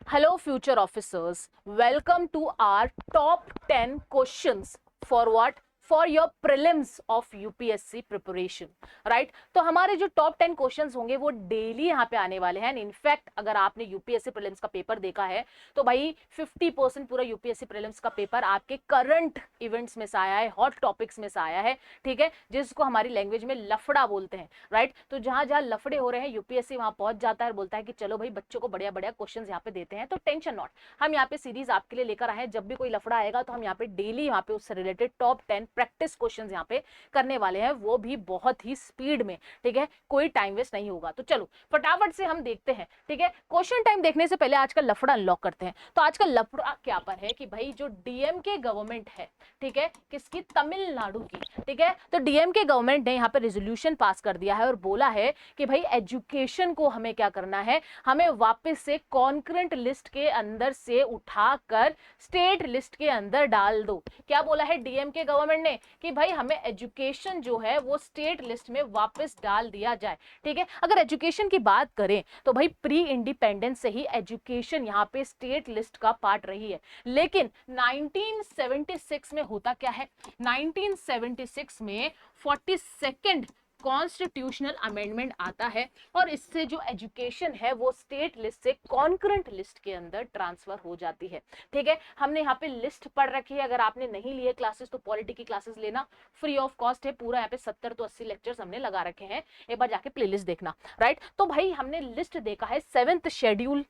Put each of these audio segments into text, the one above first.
Hello, future officers. Welcome to our top 10 questions for what? For your prelims of UPSC preparation, right? तो हमारे जो top 10 questions होंगे वो daily यहाँ पे आने वाले हैं. इनफैक्ट अगर आपने यूपीएससी प्रीलिम्स का पेपर देखा है तो भाई 50% पूरा यूपीएससी प्रीलिम्स का पेपर आपके करंट इवेंट्स में से आया है, हॉट टॉपिक्स में से आया है, ठीक है, जिसको हमारी लैंग्वेज में लफड़ा बोलते हैं, राइट? तो जहां जहां लफड़े हो रहे हैं यूपीएससी वहां पहुंच जाता है और बोलता है कि चलो भाई बच्चों को बढ़िया बढ़िया क्वेश्चन यहाँ पे देते हैं. तो टेंशन नॉट, हम यहाँ पे सीरीज आपके लिए लेकर आए हैं. जब भी कोई लफड़ा आएगा तो हम यहाँ पे डेली यहाँ पे उससे रिलेटेड टॉप 10 प्रैक्टिस क्वेश्चंस यहाँ पे करने वाले हैं, वो भी बहुत ही स्पीड में, ठीक है, कोई टाइम वेस्ट नहीं होगा. तो चलो फटाफट से हम देखते हैं, ठीक है. क्वेश्चन टाइम देखने से पहले आज का लफड़ा अनलॉक करते हैं. तो आज का लफड़ा क्या पर है कि भाई जो डीएमके गवर्नमेंट है, ठीक है, किसकी? तमिलनाडु की, ठीक है. तो डीएमके गवर्नमेंट ने यहाँ पे रेजोल्यूशन पास कर दिया है और बोला है कि भाई एजुकेशन को हमें क्या करना है, हमें वापस से कॉन्करेंट लिस्ट के अंदर से उठाकर स्टेट लिस्ट के अंदर डाल दो. क्या बोला है डीएमके गवर्नमेंट ने कि भाई हमें एजुकेशन जो है वो स्टेट लिस्ट में वापस डाल दिया जाए, ठीक है. अगर एजुकेशन की बात करें तो भाई प्री इंडिपेंडेंस से ही एजुकेशन यहाँ पे स्टेट लिस्ट का पार्ट रही है, लेकिन 1976 में होता क्या है, 1976 में 42nd कॉन्स्टिट्यूशनल अमेंडमेंट आता है और इससे जो एजुकेशन है वो स्टेट लिस्ट से कॉन्करेंट लिस्ट के अंदर ट्रांसफर हो जाती है, ठीक है. हमने यहाँ पे लिस्ट पढ़ रखी है, अगर आपने नहीं लिए क्लासेस तो पॉलिटी की क्लासेस लेना, फ्री ऑफ कॉस्ट है. पूरा यहाँ पे 70 तो 80 लेक्चर्स हमने लगा रखे हैं, एक बार जाके प्लेलिस्ट देखना, राइट. तो भाई हमने लिस्ट देखा है 7th शेड्यूल,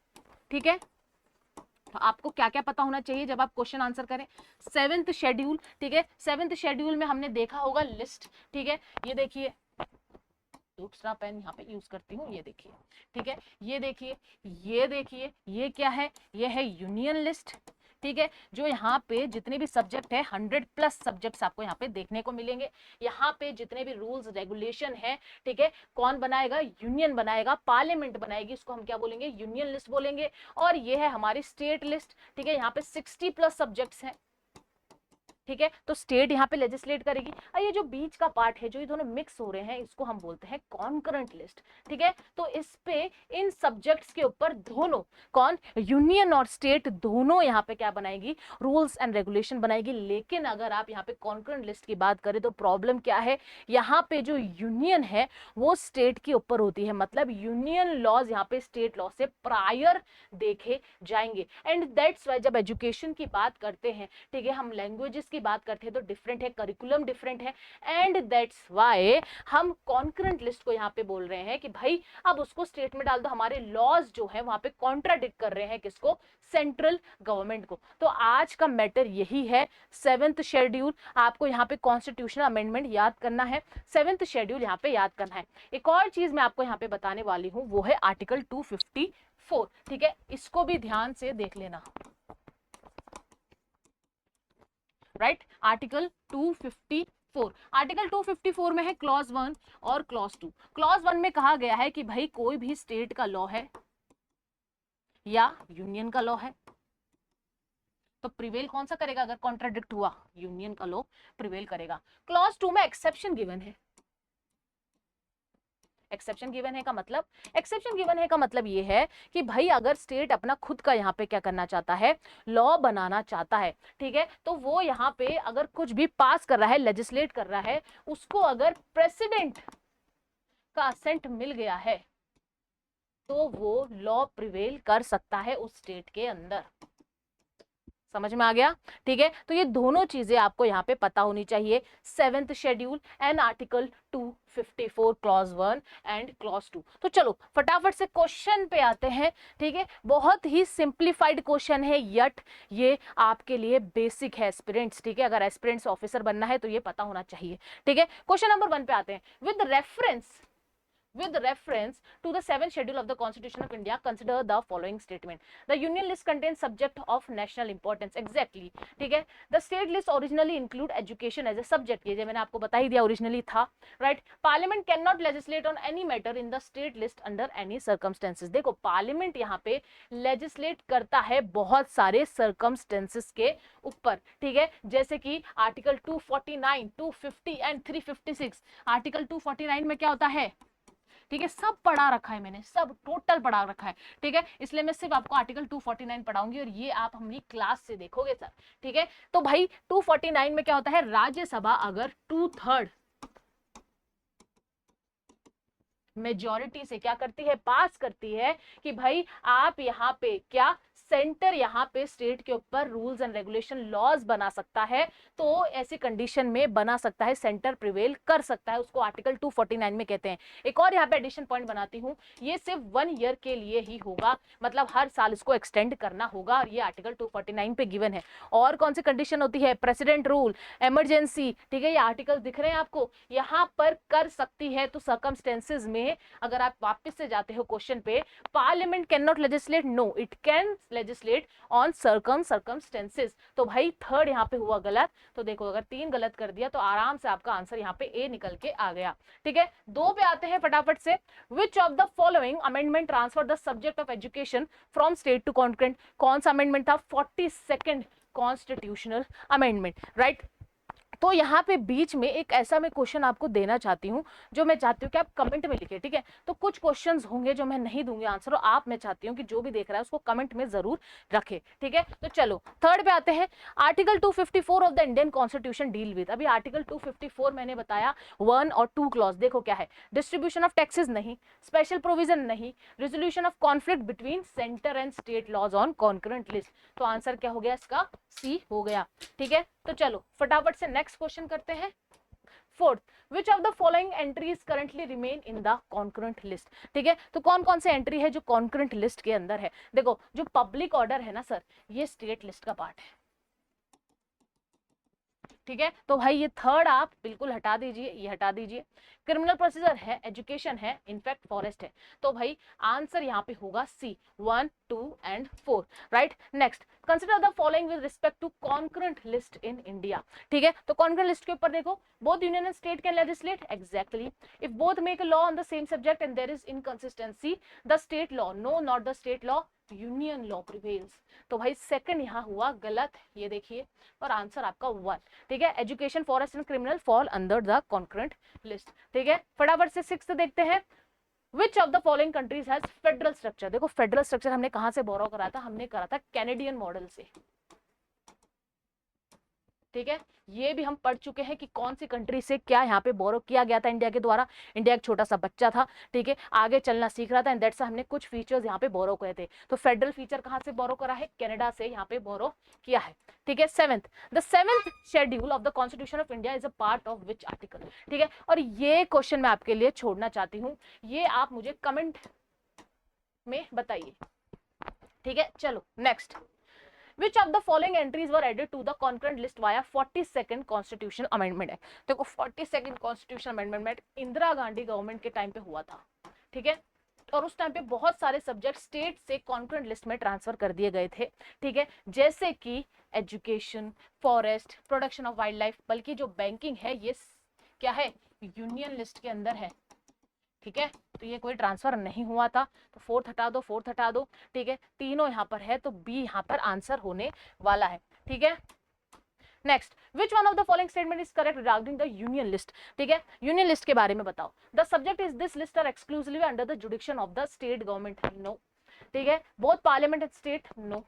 ठीक है. तो आपको क्या क्या पता होना चाहिए जब आप क्वेश्चन आंसर करें? 7th शेड्यूल, ठीक है. 7th शेड्यूल में हमने देखा होगा लिस्ट, ठीक है. ये देखिए, दूसरा पेन यहाँ पे यूज करती हूँ, ये देखिए, ठीक है. ये देखिए, ये देखिए, ये क्या है? ये है यूनियन लिस्ट, ठीक है. जो यहाँ पे जितने भी सब्जेक्ट है 100+ सब्जेक्ट्स आपको यहाँ पे देखने को मिलेंगे. यहाँ पे जितने भी रूल्स रेगुलेशन है, ठीक है, कौन बनाएगा? यूनियन बनाएगा, पार्लियामेंट बनाएगी, इसको हम क्या बोलेंगे? यूनियन लिस्ट बोलेंगे. और ये है हमारी स्टेट लिस्ट, ठीक है. यहाँ पे 60+ सब्जेक्ट्स हैं, ठीक है. तो स्टेट यहाँ पे लेजिस्लेट करेगी. और ये जो बीच का पार्ट है, जो ये दोनों मिक्स हो रहे हैं, इसको हम बोलते हैं कॉन्करेंट लिस्ट, ठीक है. तो इस पे इन सब्जेक्ट्स के ऊपर दोनों, कौन? यूनियन और स्टेट दोनों यहाँ पे क्या बनाएगी? रूल्स एंड रेगुलेशन बनाएगी. लेकिन अगर आप यहाँ पे कॉन्करेंट लिस्ट की बात करें तो प्रॉब्लम क्या है, यहाँ पे जो यूनियन है वो स्टेट के ऊपर होती है, मतलब यूनियन लॉज यहाँ पे स्टेट लॉ से प्रायर देखे जाएंगे. एंड दैट्स वाई जब एजुकेशन की बात करते हैं, ठीक है, हम लैंग्वेजेस की बात करते हैं तो डिफरेंट है, करिकुलम डिफरेंट है. एंड दैट्स वाई हम कॉन्करेंट लिस्ट को यहाँ पे बोल रहे हैं कि भाई अब उसको स्टेट में डाल दो. हमारे लॉज जो है वहां पे कॉन्ट्राडिक्ट कर रहे हैं किसको? सेंट्रल गवर्नमेंट को. तो आज का मैटर यही है. 7th शेड्यूल आपको यहाँ पे कॉन्स्टिट्यूशनल अमेंडमेंट याद करना है, 7th शेड्यूल यहाँ पे याद करना है. एक और चीज मैं आपको यहाँ पे बताने वाली हूँ, वो है आर्टिकल 254, ठीक है. इसको भी ध्यान से देख लेना, राइट. आर्टिकल 254, आर्टिकल 254 में है क्लॉज 1 और क्लॉज 2. क्लॉज 1 में कहा गया है कि भाई कोई भी स्टेट का लॉ है या यूनियन का लॉ है तो प्रिवेल कौन सा करेगा? अगर कॉन्ट्राडिक्ट हुआ, यूनियन का लॉ प्रिवेल करेगा. क्लॉज 2 में एक्सेप्शन गिवन है. एक्सेप्शन गिवन है का मतलब, एक्सेप्शन गिवन है का मतलब ये है कि भाई अगर स्टेट अपना खुद का यहाँ पे क्या करना चाहता है, लॉ बनाना चाहता है, ठीक है, तो वो यहाँ पे अगर कुछ भी पास कर रहा है, लेजिस्लेट कर रहा है, उसको अगर प्रेसिडेंट का असेंट मिल गया है तो वो लॉ प्रिवेल कर सकता है उस स्टेट के अंदर. समझ में आ गया? ठीक है. तो ये दोनों चीजें आपको यहाँ पे पता होनी चाहिए, 7th schedule and article 254 clause 1 and clause 2. तो चलो फटाफट से क्वेश्चन पे आते हैं, ठीक है. बहुत ही सिंप्लीफाइड क्वेश्चन है, यट ये आपके लिए बेसिक है एस्पिरेंट्स, ठीक है. अगर एस्पिरेंट्स ऑफिसर बनना है तो ये पता होना चाहिए, ठीक है. क्वेश्चन नंबर 1 पे आते हैं. With reference to the 7th schedule of the Constitution of India, consider the following statement. The union list contains subject of national importance. Exactly, ठीक है. The state list originally include education as a subject. ये मैंने आपको बता ही दिया, originally था, right. Parliament cannot legislate on any matter in the state list under any circumstances. देखो parliament यहाँ पे legislate करता है बहुत सारे circumstances के ऊपर, ठीक है. जैसे कि आर्टिकल 249, 250 एंड 356. आर्टिकल 249 में क्या होता है? ठीक है, सब पढ़ा रखा है मैंने, सब टोटल पढ़ा रखा है, ठीक है, इसलिए मैं सिर्फ आपको आर्टिकल 249 पढ़ाऊंगी और ये आप हमारी क्लास से देखोगे सर, ठीक है। तो भाई 249 में क्या होता है, राज्यसभा अगर 2/3 मेजॉरिटी से क्या करती है, पास करती है कि भाई आप यहाँ पे क्या, सेंटर यहाँ पे स्टेट के ऊपर रूल्स एंड रेगुलेशन लॉज बना सकता है, तो ऐसी कंडीशन में बना सकता है, सेंटर प्रिवेल कर सकता है, उसको आर्टिकल 249 में कहते हैं। एक और यहाँ पे एडिशन पॉइंट बनाती हूँ, ये सिर्फ 1 ईयर के लिए ही होगा, मतलब हर साल इसको एक्सटेंड करना होगा, और ये आर्टिकल 249 पे गिवन है। और कौन सी कंडीशन होती है, प्रेसिडेंट रूल, इमरजेंसी, ठीक है, ये आर्टिकल दिख रहे हैं आपको, यहाँ पर कर सकती है। तो सर्कमस्टेंसेज में अगर आप वापस से जाते हो क्वेश्चन पे, parliament can not legislate, no it can legislate on circumstances. तो भाई थर्ड यहाँ पे हुआ गलत, तो देखो अगर 3 गलत कर दिया तो आराम से आपका आंसर यहाँ पे ए निकल के आ गया, ठीक है। 2 पे आते हैं फटाफट से, which of the following amendment transfer the subject of education from state to concurrent. कौन सा अमेंडमेंट था, 42nd कॉन्स्टिट्यूशनल अमेंडमेंट, राइट। तो यहाँ पे बीच में एक ऐसा मैं क्वेश्चन आपको देना चाहती हूँ, जो मैं चाहती हूँ कि आप कमेंट में लिखें, ठीक है। तो कुछ क्वेश्चंस होंगे जो मैं नहीं दूंगी आंसर, और आप, मैं चाहती हूँ कि जो भी देख रहा है उसको कमेंट में जरूर रखे, ठीक है। तो चलो थर्ड पे आते हैं, article 254 of the Indian constitution deal with. अभी आर्टिकल 254 मैंने बताया 1 और 2 क्लॉज, देखो क्या है, डिस्ट्रीब्यूशन ऑफ टैक्सेस नहीं, स्पेशल प्रोविजन नहीं, resolution of conflict between centre and state laws on concurrent list. तो आंसर क्या हो गया इसका, सी हो गया, ठीक है। तो चलो फटाफट से नेक्स्ट क्वेश्चन करते हैं। Fourth, which of the following entries currently remain in the concurrent list, ठीक है। तो कौन कौन से एंट्री है जो कॉन्करेंट लिस्ट के अंदर है, देखो जो पब्लिक ऑर्डर है ना सर, ये स्टेट लिस्ट का पार्ट है, ठीक है। तो भाई ये थर्ड आप बिल्कुल हटा दीजिए, ये हटा दीजिए। क्रिमिनल प्रोसीजर है, एजुकेशन है, इनफैक्ट फॉरेस्ट है। तो भाई आंसर यहाँ पे होगा C, 1, 2 and 4, right. Next, consider the following with respect to concurrent list in India, ठीक है। तो कॉन्करेंट लिस्ट के ऊपर देखो, both union and state can legislate, exactly. If both make a law on the same subject and there is inconsistency, the state law, no not the state law, union law prevails. तो भाई second यहाँ हुआ गलत, ये देखिए, और answer आपका 1, ठीक है। Education, forest and criminal fall under the concurrent list, ठीक है। फटाफट से 6th देखते हैं, विच of the following countries has federal structure. देखो फेडरल स्ट्रक्चर हमने कहां से बोरो करा था, हमने करा था कैनेडियन मॉडल से, ठीक है। ये भी हम पढ़ चुके हैं कि कौन सी कंट्री से क्या यहाँ पे बोरो किया गया था इंडिया के द्वारा। इंडिया एक छोटा सा बच्चा था, ठीक है, आगे चलना सीख रहा था, एंड दैट्स हमने कुछ फीचर्स यहाँ पे बोरो किए थे। तो फेडरल फीचर कहाँ से बोरो करा है, कनाडा से यहाँ पे बोरो किया है, ठीक है। 7th, the 7th schedule of the constitution of India is a part of which article, ठीक है। और ये क्वेश्चन मैं आपके लिए छोड़ना चाहती हूँ, ये आप मुझे कमेंट में बताइए, ठीक है। चलो next, Which of the following entries were added to the concurrent list via 42nd Constitutional Amendment Act? देखो 42nd Constitutional Amendment Act Indira Gandhi government के टाइम पे हुआ था, ठीक है। और उस टाइम पे बहुत सारे सब्जेक्ट स्टेट से कॉन्करेंट लिस्ट में ट्रांसफर कर दिए गए थे, ठीक है, जैसे कि education, forest, production of wild life, बल्कि जो बैंकिंग है ये क्या है, यूनियन लिस्ट के अंदर है, ठीक है। तो ये कोई ट्रांसफर नहीं हुआ था, तो 4th हटा दो, 4th हटा दो, ठीक है। तीनों यहाँ पर है, तो बी यहाँ पर आंसर होने वाला है, ठीक है। Next, which one of the following statement is correct regarding the union list, ठीक है। यूनियन लिस्ट के बारे में बताओ, the subject is this list are exclusively under the jurisdiction of the state government, no, ठीक है। Both parliament and state, no.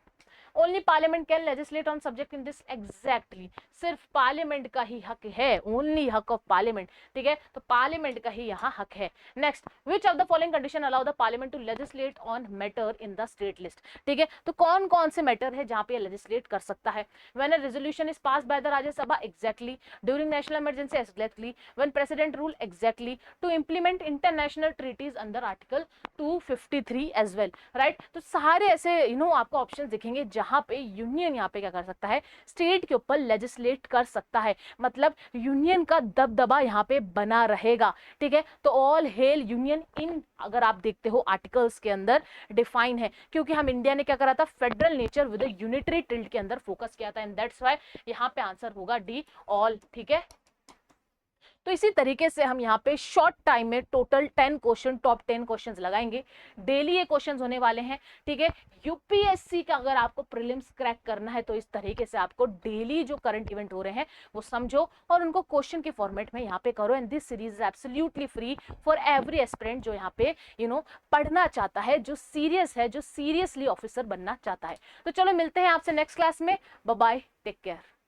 Only parliament can legislate on subject in this, exactly, सिर्फ parliament का ही हक है, ओनली हक of parliament, ठीक है। तो पार्लियामेंट का ही यहाँ हक है। Next, which of the following condition allow the parliament to legislate on matter in the state list, ठीक है। तो कौन कौन से मैटर है जहाँ पे लेजिस्लेट कर सकता है, when a resolution is pass by the Rajya Sabha, exactly, during national emergency, exactly, when president rule, exactly, to implement international treaties under article 253 as well, right. तो सारे ऐसे आपको ऑप्शन दिखेंगे जहां पे यूनियन यहाँ पे क्या कर सकता है, स्टेट के ऊपर लेजिस्लेट कर सकता है, मतलब यूनियन का दबदबा यहाँ पे बना रहेगा, ठीक है। तो ऑल हेल यूनियन इन, अगर आप देखते हो आर्टिकल्स के अंदर डिफाइन है, क्योंकि हम इंडिया ने क्या करा था, federal nature with unitary tilt के अंदर फोकस किया था, एंड दैट्स व्हाई यहाँ पे आंसर होगा डी, ऑल, ठीक है। तो इसी तरीके से हम यहाँ पे शॉर्ट टाइम में टोटल 10 क्वेश्चन, टॉप 10 क्वेश्चंस लगाएंगे। डेली ये क्वेश्चंस होने वाले हैं, ठीक है। यूपीएससी का अगर आपको प्रीलिम्स क्रैक करना है तो इस तरीके से आपको डेली जो करंट इवेंट हो रहे हैं वो समझो और उनको क्वेश्चन के फॉर्मेट में यहाँ पे करो। And this series is absolutely free for every aspirant जो यहाँ पे पढ़ना चाहता है, जो सीरियस है, जो सीरियसली ऑफिसर बनना चाहता है। तो चलो मिलते हैं आपसे नेक्स्ट क्लास में। Bye bye, take care.